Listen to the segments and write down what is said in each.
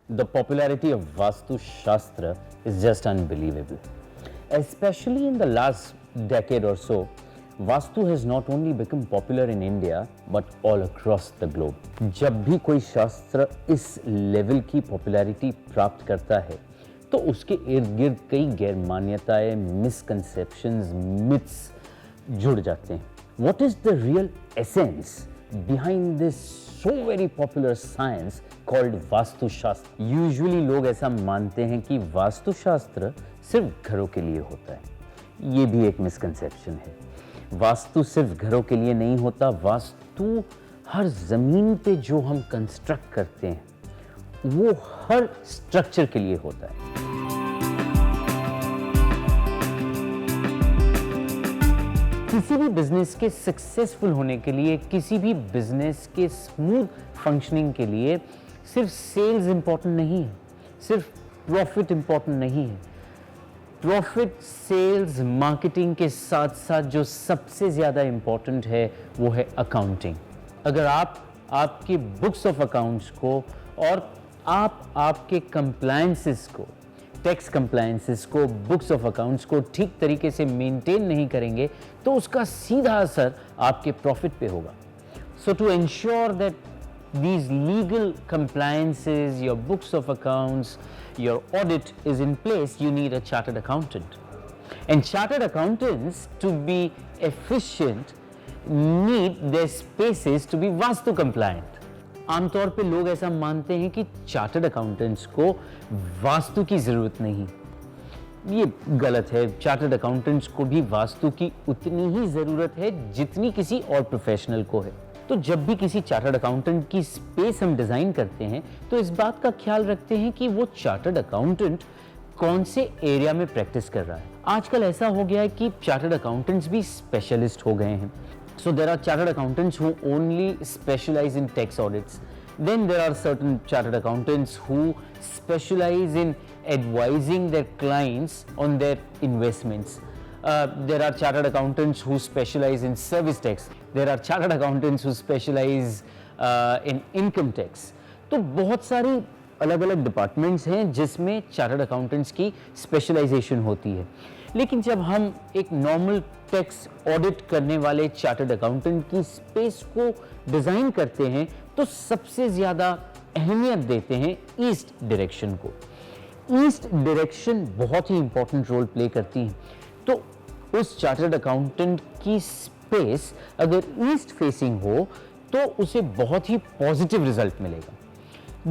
The popularity of Vastu Shastra is just unbelievable. Especially in the last decade or so, Vastu has not only become popular in India but all across the globe. जब भी कोई शास्त्र इस level की popularity प्राप्त करता है तो उसके इर्द गिर्द कई गैर मान्यताएं, मिसकंसेप्शंस, मिथ्स जुड़ जाते हैं. What is the real essence behind this so very popular science called vastu शास्त्र? यूजुअली लोग ऐसा मानते हैं कि वास्तु शास्त्र सिर्फ घरों के लिए होता है. ये भी एक मिसकंसेप्शन है. वास्तु सिर्फ घरों के लिए नहीं होता. वास्तु हर जमीन पे जो हम कंस्ट्रक्ट करते हैं वो हर स्ट्रक्चर के लिए होता है. किसी भी बिजनेस के सक्सेसफुल होने के लिए, किसी भी बिजनेस के स्मूथ फंक्शनिंग के लिए सिर्फ सेल्स इंपॉर्टेंट नहीं है, सिर्फ प्रॉफिट इंपॉर्टेंट नहीं है. प्रॉफिट, सेल्स, मार्केटिंग के साथ साथ जो सबसे ज़्यादा इंपॉर्टेंट है वो है अकाउंटिंग. अगर आप आपके बुक्स ऑफ अकाउंट्स को और आप आपके कंप्लायंसेस को, टैक्स कंप्लायंसेस को, बुक्स ऑफ अकाउंट्स को ठीक तरीके से मेंटेन नहीं करेंगे तो उसका सीधा असर आपके प्रॉफिट पे होगा. So to ensure that these legal compliances, your books of accounts, your audit is in place, you need a chartered accountant. And chartered accountants, to be efficient, need their spaces to be vastu compliant. आमतौर पे लोग ऐसा मानते हैं कि chartered accountants को वास्तु की ज़रूरत नहीं. ये गलत है. चार्टर्ड अकाउंटेंट्स को भी वास्तु की उतनी ही ज़रूरत है जितनी किसी और प्रोफेशनल को है. तो जब भी किसी चार्टर्ड अकाउंटेंट की स्पेस हम डिज़ाइन करते हैं तो इस बात का ख्याल रखते हैं कि वो चार्टर्ड अकाउंटेंट कौन से एरिया में प्रैक्टिस कर रहा है. आजकल ऐसा हो गया है कि चार्टर्ड अकाउंटेंट्स भी स्पेशलिस्ट हो गए हैं. So there are chartered accountants who only specialize in tax audits. Then there are certain chartered accountants who specialize in advising their clients on their investments. There are chartered accountants who specialize in service tax. There are chartered accountants who specialize in income tax. तो बहुत सारी अलग अलग departments हैं जिसमें chartered accountants की specialisation होती है. लेकिन जब हम एक नॉर्मल टैक्स ऑडिट करने वाले चार्टर्ड अकाउंटेंट की स्पेस को डिज़ाइन करते हैं तो सबसे ज़्यादा अहमियत देते हैं ईस्ट डायरेक्शन को. ईस्ट डायरेक्शन बहुत ही इंपॉर्टेंट रोल प्ले करती है. तो उस चार्टर्ड अकाउंटेंट की स्पेस अगर ईस्ट फेसिंग हो तो उसे बहुत ही पॉजिटिव रिजल्ट मिलेगा.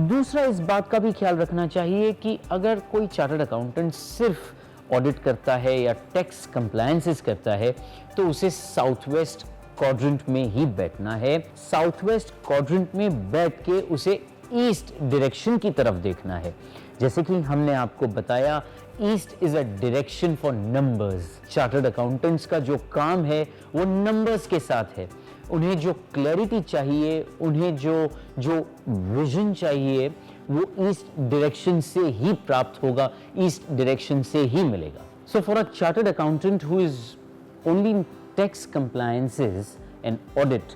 दूसरा, इस बात का भी ख्याल रखना चाहिए कि अगर कोई चार्टर्ड अकाउंटेंट सिर्फ ऑडिट करता है या टैक्स कंप्लायंसेस करता है तो उसे साउथ वेस्ट क्वाड्रेंट में ही बैठना है. साउथ वेस्ट क्वाड्रेंट में बैठ के उसे ईस्ट डायरेक्शन की तरफ देखना है. जैसे कि हमने आपको बताया, east is a direction for numbers. Chartered accountants का जो काम है वो नंबर्स के साथ है. उन्हें जो क्लैरिटी चाहिए, उन्हें जो विजन चाहिए वो ईस्ट डायरेक्शन से ही प्राप्त होगा, ईस्ट डायरेक्शन से ही मिलेगा. So for a chartered accountant who is only in tax compliances and audit,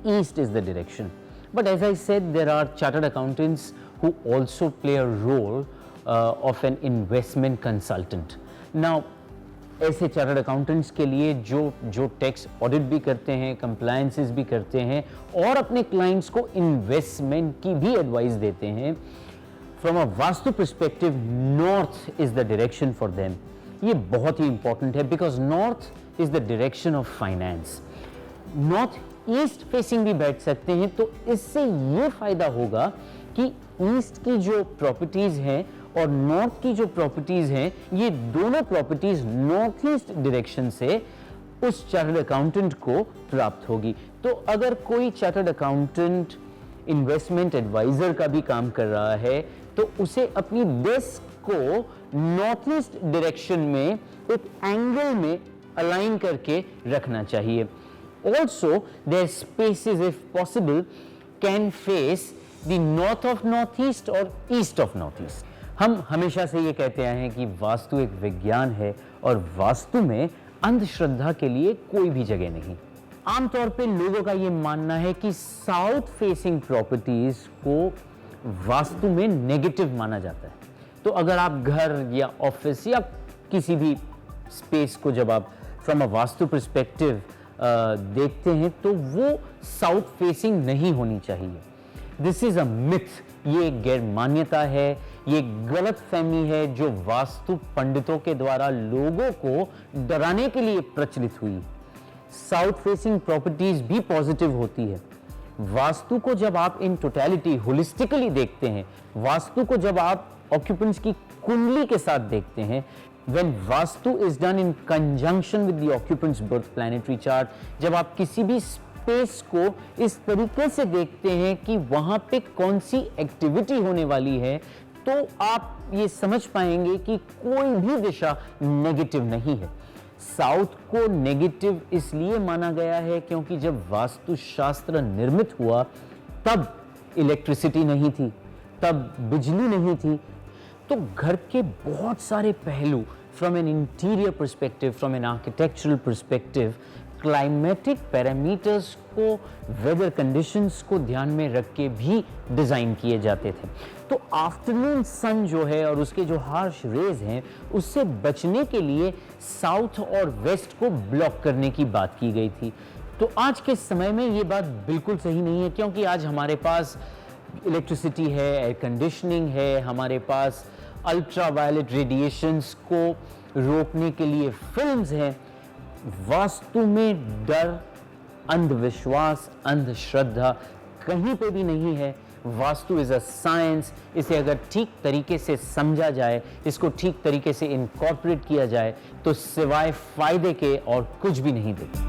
east is the direction. But as I said, there are chartered accountants who also play a role of an investment consultant. Now, ऐसे chartered accountants के लिए जो tax audit भी करते हैं, compliances भी करते हैं और अपने क्लाइंट्स को इन्वेस्टमेंट की भी एडवाइस देते हैं, from a vastu perspective north is the direction for them. ये बहुत ही इंपॉर्टेंट है because north is the direction of finance. North east facing भी बैठ सकते हैं तो इससे ये फायदा होगा कि ईस्ट की जो प्रॉपर्टीज हैं और नॉर्थ की जो प्रॉपर्टीज हैं, ये दोनों प्रॉपर्टीज नॉर्थ ईस्ट डायरेक्शन से उस चार्टर्ड अकाउंटेंट को प्राप्त होगी. तो अगर कोई चार्टर्ड अकाउंटेंट इन्वेस्टमेंट एडवाइजर का भी काम कर रहा है तो उसे अपनी डेस्क को नॉर्थ ईस्ट डायरेक्शन में एक एंगल में अलाइन करके रखना चाहिए. Also, their spaces, if possible, can face the north of northeast or east of northeast. हम हमेशा से ये कहते आए हैं कि वास्तु एक विज्ञान है और वास्तु में अंधश्रद्धा के लिए कोई भी जगह नहीं. आमतौर पे लोगों का ये मानना है कि साउथ फेसिंग प्रॉपर्टीज को वास्तु में नेगेटिव माना जाता है। तो अगर आप घर या ऑफिस या किसी भी स्पेस को जब आप फ्रॉम अ वास्तु पर्सपेक्टिव देखते हैं तो वो साउथ फेसिंग नहीं होनी चाहिए। दिस इज अ मिथ, ये एक गैर मान्यता है, ये गलत फहमी है जो वास्तु पंडितों के द्वारा लोगों को डराने के लिए प्रचलित हुई। साउथ फेसिंग प्रॉपर्टीज भी पॉजिटिव होती है। वास्तु को जब आप इन टोटलिटी होलिस्टिकली देखते हैं, वास्तु को जब आप ऑक्यूपेंट्स की कुंडली के साथ देखते हैं, when vastu is done in conjunction with the occupant's birth planetary chart, जब आप किसी भी स्पेस को इस तरीके से देखते हैं कि वहां पे कौन सी एक्टिविटी होने वाली है, तो आप ये समझ पाएंगे कि कोई भी दिशा नेगेटिव नहीं है। साउथ को नेगेटिव इसलिए माना गया है क्योंकि जब वास्तुशास्त्र निर्मित हुआ तब इलेक्ट्रिसिटी नहीं थी, तब बिजली नहीं थी, तो घर के बहुत सारे पहलू from an interior perspective, from an architectural perspective, climatic parameters को, वेदर कंडीशंस को ध्यान में रख के भी डिजाइन किए जाते थे। तो आफ्टरनून सन जो है और उसके जो हार्श रेज हैं, उससे बचने के लिए साउथ और वेस्ट को ब्लॉक करने की बात की गई थी। तो आज के समय में ये बात बिल्कुल सही नहीं है, क्योंकि आज हमारे पास इलेक्ट्रिसिटी है, एयर कंडीशनिंग है, हमारे पास अल्ट्रावायलेट रेडिएशंस को रोकने के लिए फिल्म्स हैं। वास्तु में डर, अंधविश्वास, अंधश्रद्धा कहीं पे भी नहीं है। Vastu is a science. इसे अगर ठीक तरीके से समझा जाए, इसको ठीक तरीके से इनकॉर्पोरेट किया जाए, तो सिवाय फायदे के और कुछ भी नहीं देता।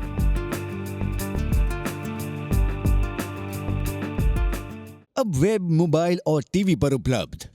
अब वेब, मोबाइल और टीवी पर उपलब्ध